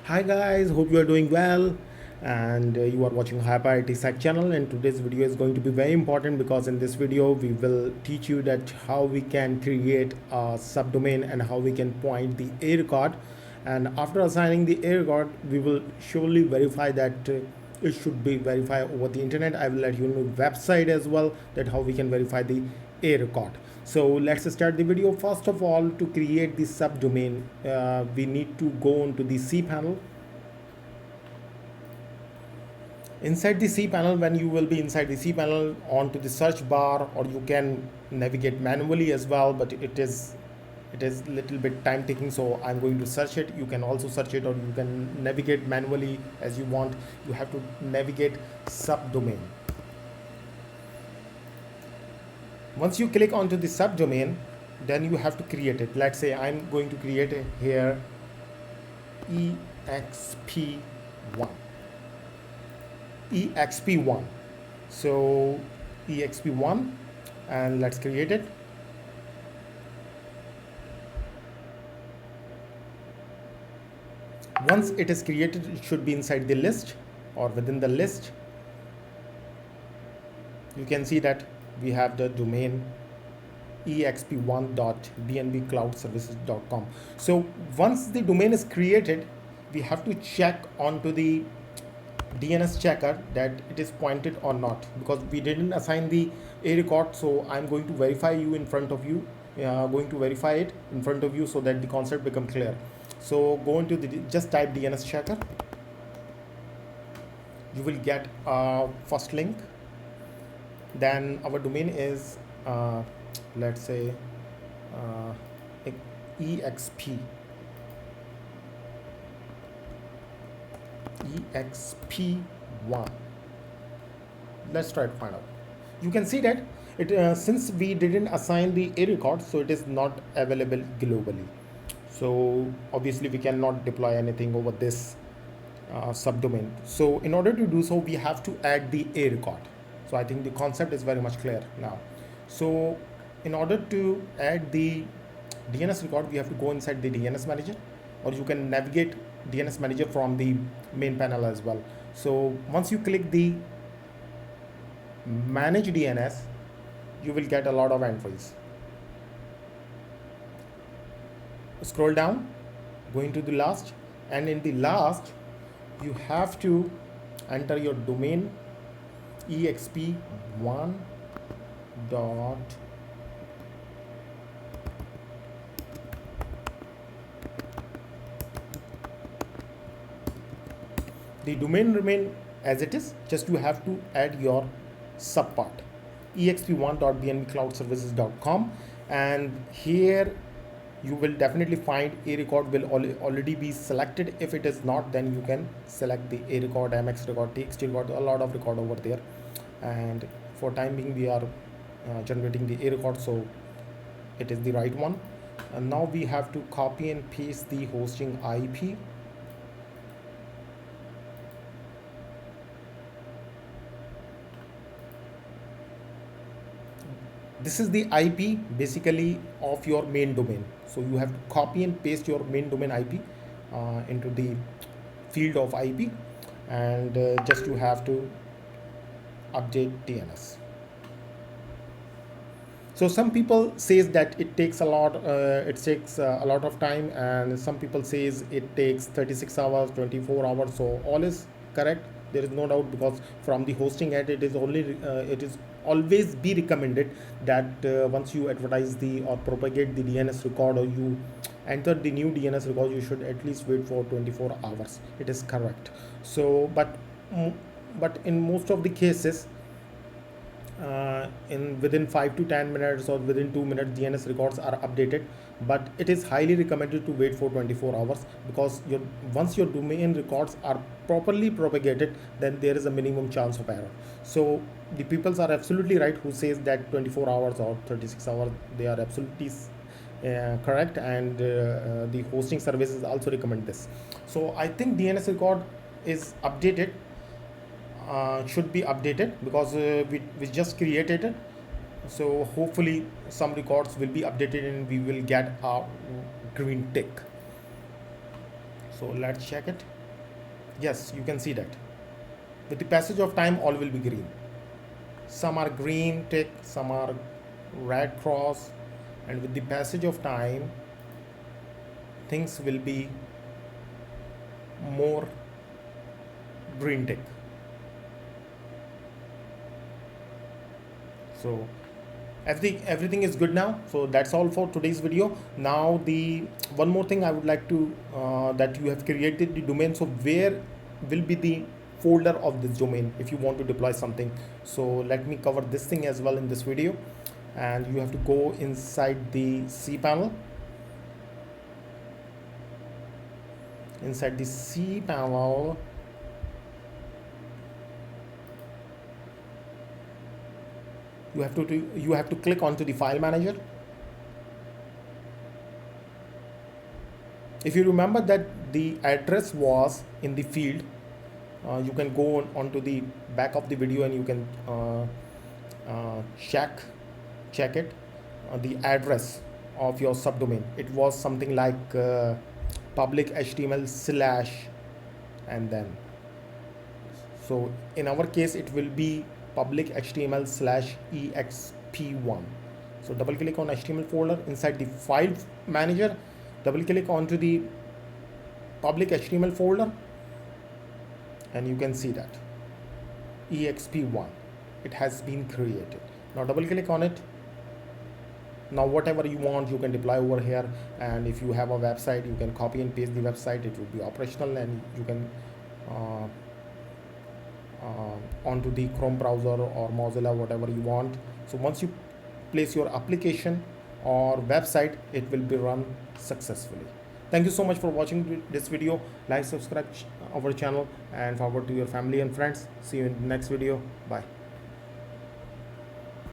Hi guys, hope you are doing well and you are watching Hyper IT Sec channel, and today's video is going to be very important because in this video we will teach you that how we can create a subdomain and how we can point the A record, and after assigning the A record we will surely verify that it should be verified over the internet. I will let you know website as well that how we can verify the A record. So let's start the video. First of all, to create the subdomain, we need to go into the cPanel. Inside the cPanel, when you will be inside the cPanel, onto the search bar, or you can navigate manually as well, but it is little bit time taking, so I'm going to search it. You can also search it, or you can navigate manually as you want. You have to navigate subdomain. Once you click onto the subdomain, then you have to create it. Let's say I'm going to create it here, exp1 exp1 so exp1, and let's create it. Once it is created, it should be inside the list or within the list. You can see that we have the domain exp1.bnbcloudservices.com. So once the domain is created, we have to check onto the DNS checker that it is pointed or not, because we didn't assign the A record. So I'm going to verify you in front of you, going to verify it in front of you so that the concept become clear. So go into the, just type DNS checker. You will get a first link. Then our domain is let's say exp1. Let's try to find out. You can see that it since we didn't assign the A record, so it is not available globally. So obviously we cannot deploy anything over this subdomain. So in order to do so, we have to add the A record. So I think the concept is very much clear now. So in order to add the DNS record, we have to go inside the DNS manager, or you can navigate DNS manager from the main panel as well. So once you click the manage DNS, you will get a lot of entries. Scroll down, going to the last, and in the last you have to enter your domain exp1 dot the domain remain as it is, just you have to add your subpart exp1.bnbcloudservices.com, and here you will definitely find A record will already be selected. If it is not, then you can select the A record, MX record, TXT record, a lot of record over there. And for time being, we are generating the A record, so it is the right one. And now we have to copy and paste the hosting IP. This is the IP basically of your main domain. So you have to copy and paste your main domain IP into the field of IP, and just you have to update DNS. So some people says that it takes a lot, a lot of time, and some people says it takes 36 hours, 24 hours. So all is correct. There is no doubt, because from the hosting end, it is always be recommended that once you advertise the or propagate the DNS record, or you enter the new DNS record, you should at least wait for 24 hours. It is correct. So but in most of the cases, in within 5 to 10 minutes or within 2 minutes, DNS records are updated, but it is highly recommended to wait for 24 hours, because once your domain records are properly propagated, then there is a minimum chance of error. So the peoples are absolutely right who says that 24 hours or 36 hours, they are absolutely correct, and the hosting services also recommend this. So I think DNS record is updated, should be updated, because we just created it. So hopefully some records will be updated and we will get a green tick. So let's check it. Yes, you can see that. With the passage of time, all will be green. Some are green tick, some are red cross, and with the passage of time, things will be more green tick. So everything is good now. So that's all for today's video. Now the one more thing I would like to that you have created the domain. So where will be the folder of this domain if you want to deploy something? So let me cover this thing as well in this video. And you have to go inside the cPanel. Inside the cPanel, you have to click onto the file manager. If you remember that the address was in the field, you can go onto the back of the video and you can check it, the address of your subdomain. It was something like public HTML slash, and then, so in our case it will be public HTML slash exp1. So double click on HTML folder. Inside the file manager, double click onto the public HTML folder, and you can see that exp1, it has been created. Now double click on it. Now whatever you want you can deploy over here, and if you have a website you can copy and paste the website. It will be operational, and you can onto the Chrome browser or Mozilla, whatever you want. So once you place your application or website, it will be run successfully. Thank you so much for watching this video. Like, subscribe our channel, and forward to your family and friends. See you in the next video. Bye.